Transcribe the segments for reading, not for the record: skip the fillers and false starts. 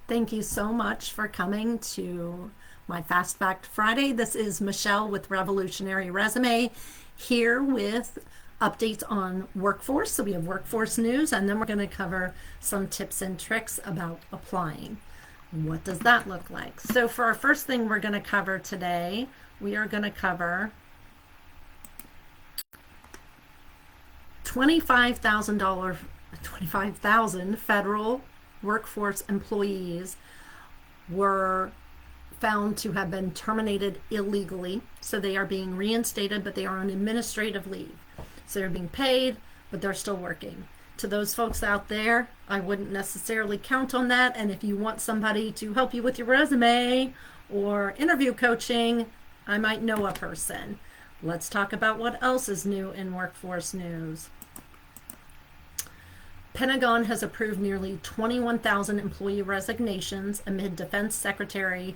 Thank you so much for coming to my Fast Fact Friday. This is Michelle with Revolutionary Resume here with updates on workforce. So we have workforce news, and then we're going to cover some tips and tricks about applying. What does that look like? So for our first thing we're going to cover today, we are going to cover $25,000 federal workforce employees were found to have been terminated illegally. So they are being reinstated, but they are on administrative leave. So they're being paid, but they're still working. To those folks out there, I wouldn't necessarily count on that. And if you want somebody to help you with your resume or interview coaching, I might know a person. Let's talk about what else is new in workforce news. Pentagon has approved nearly 21,000 employee resignations amid Defense Secretary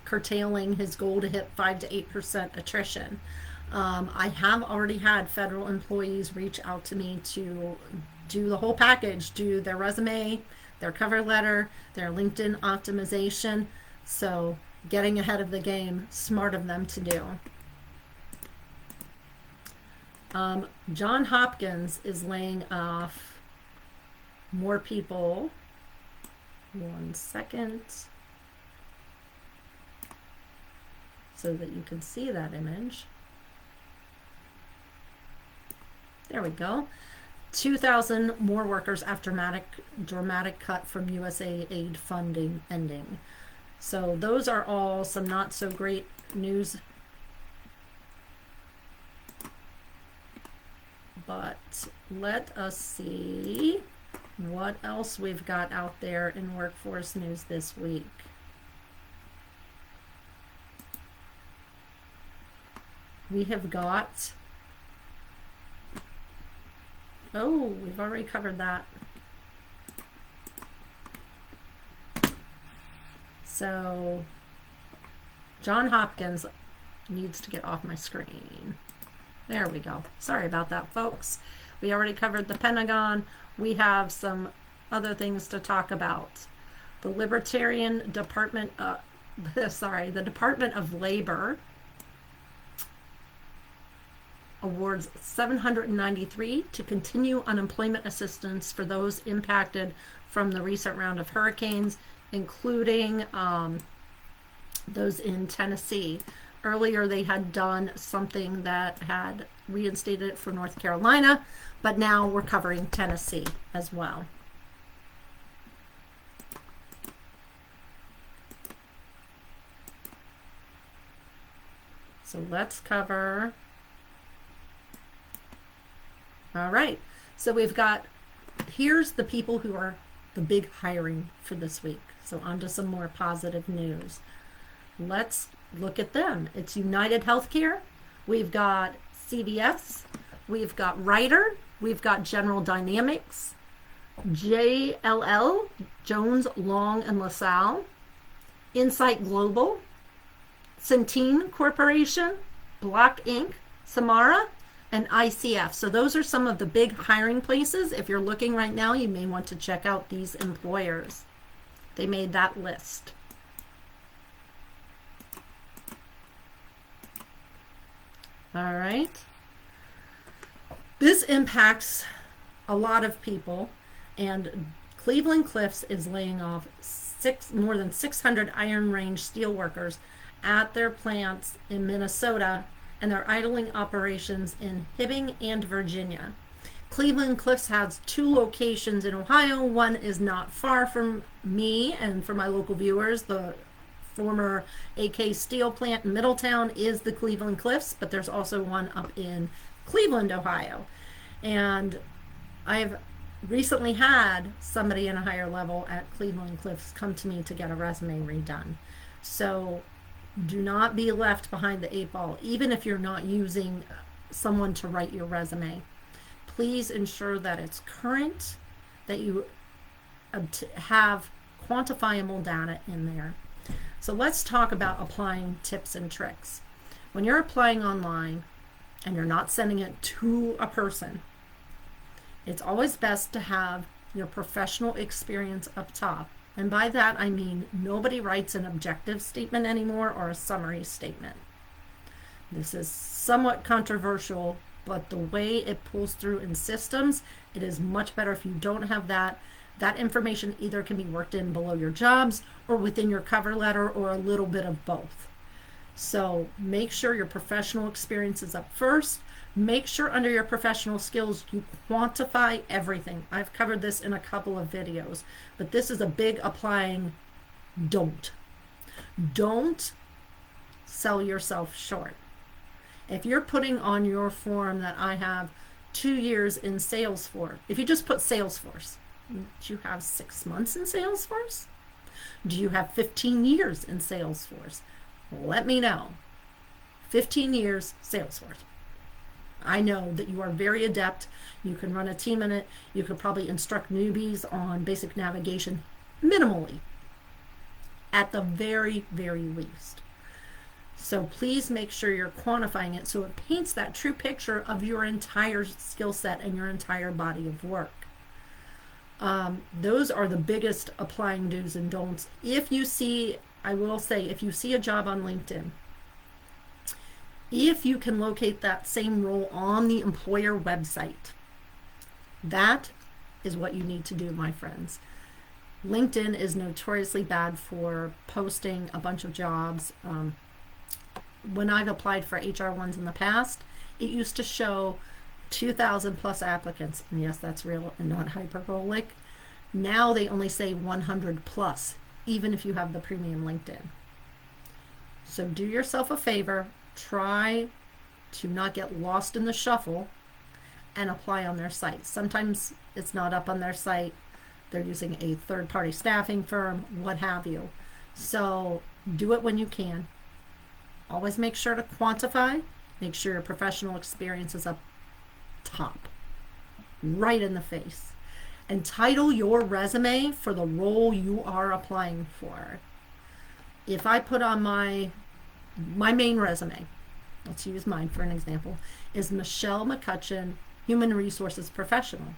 curtailing his goal to hit 5 to 8% attrition. I have already had federal employees reach out to me to do the whole package, do their resume, their cover letter, their LinkedIn optimization. So getting ahead of the game, smart of them to do. Johns Hopkins is laying off more people. 1 second. So that you can see that image. There we go. 2,000 more workers after dramatic cut from USAID funding ending. So those are all some not so great news. But let us see what else we've got out there in workforce news this week. We have got, we've already covered that. So Johns Hopkins needs to get off my screen. There we go. Sorry about that, folks. We already covered the Pentagon. We have some other things to talk about. The Libertarian Department, the Department of Labor awards $793 to continue unemployment assistance for those impacted from the recent round of hurricanes, including those in Tennessee. Earlier, they had done something that had reinstated it for North Carolina, but now we're covering Tennessee as well. So let's cover. All right. So we've got, here's the people who are the big hiring for this week. So on to some more positive news. Let's look at them. It's United Healthcare. We've got CVS. We've got Ryder. We've got General Dynamics, JLL, Jones, Long, and LaSalle, Insight Global, Centene Corporation, Block Inc., Samara, and ICF. So those are some of the big hiring places. If you're looking right now, you may want to check out these employers. They made that list. All right. This impacts a lot of people, and Cleveland Cliffs is laying off more than 600 Iron Range steelworkers at their plants in Minnesota, and they're idling operations in Hibbing and Virginia. Cleveland Cliffs has 2 locations in Ohio. One is not far from me and for my local viewers. The former AK Steel plant in Middletown is the Cleveland Cliffs, but there's also one up in Cleveland, Ohio. And I've recently had somebody in a higher level at Cleveland Cliffs come to me to get a resume redone. So do not be left behind the 8 ball, even if you're not using someone to write your resume. Please ensure that it's current, that you have quantifiable data in there. So let's talk about applying tips and tricks. When you're applying online and you're not sending it to a person, it's always best to have your professional experience up top And by that, I mean nobody writes an objective statement anymore or a summary statement. This is somewhat controversial, but the way it pulls through in systems, it is much better if you don't have that. That information either can be worked in below your jobs or within your cover letter or a little bit of both. So make sure your professional experience is up first. Make sure under your professional skills you quantify everything. I've covered this in a couple of videos, but this is a big applying don't. Don't sell yourself short. If you're putting on your form that I have 2 years in Salesforce, if you just put Salesforce, do you have 6 months in Salesforce? Do you have 15 years in Salesforce? Let me know. 15 years Salesforce. I know that you are very adept. You can run a team in it. You could probably instruct newbies on basic navigation minimally, at the very, very least. So please make sure you're quantifying it so it paints that true picture of your entire skill set and your entire body of work. Those are the biggest applying do's and don'ts. If you see, I will say, if you see a job on LinkedIn, if you can locate that same role on the employer website, that is what you need to do, my friends. LinkedIn is notoriously bad for posting a bunch of jobs. When I've applied for HR ones in the past, it used to show 2,000 plus applicants. And yes, that's real and not hyperbolic. Now they only say 100 plus, even if you have the premium LinkedIn. So do yourself a favor, try to not get lost in the shuffle and apply on their site. Sometimes it's not up on their site. They're using a third-party staffing firm, what have you. So do it when you can. Always make sure to quantify. Make sure your professional experience is up top, right in the face. And title your resume for the role you are applying for. If I put on my main resume, let's use mine for an example, is Michelle McCutcheon, Human Resources Professional.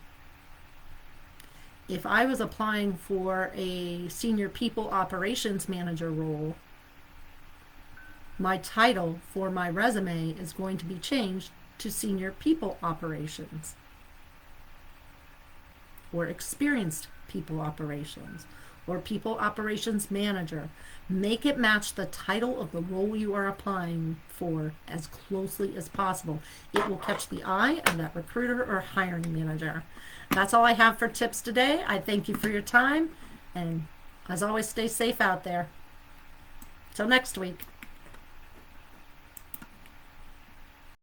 If I was applying for a Senior People Operations Manager role, my title for my resume is going to be changed to Senior People Operations or Experienced People Operations or People Operations Manager. Make it match the title of the role you are applying for as closely as possible. It will catch the eye of that recruiter or hiring manager. That's all I have for tips today. I thank you for your time, and as always, stay safe out there. Till next week.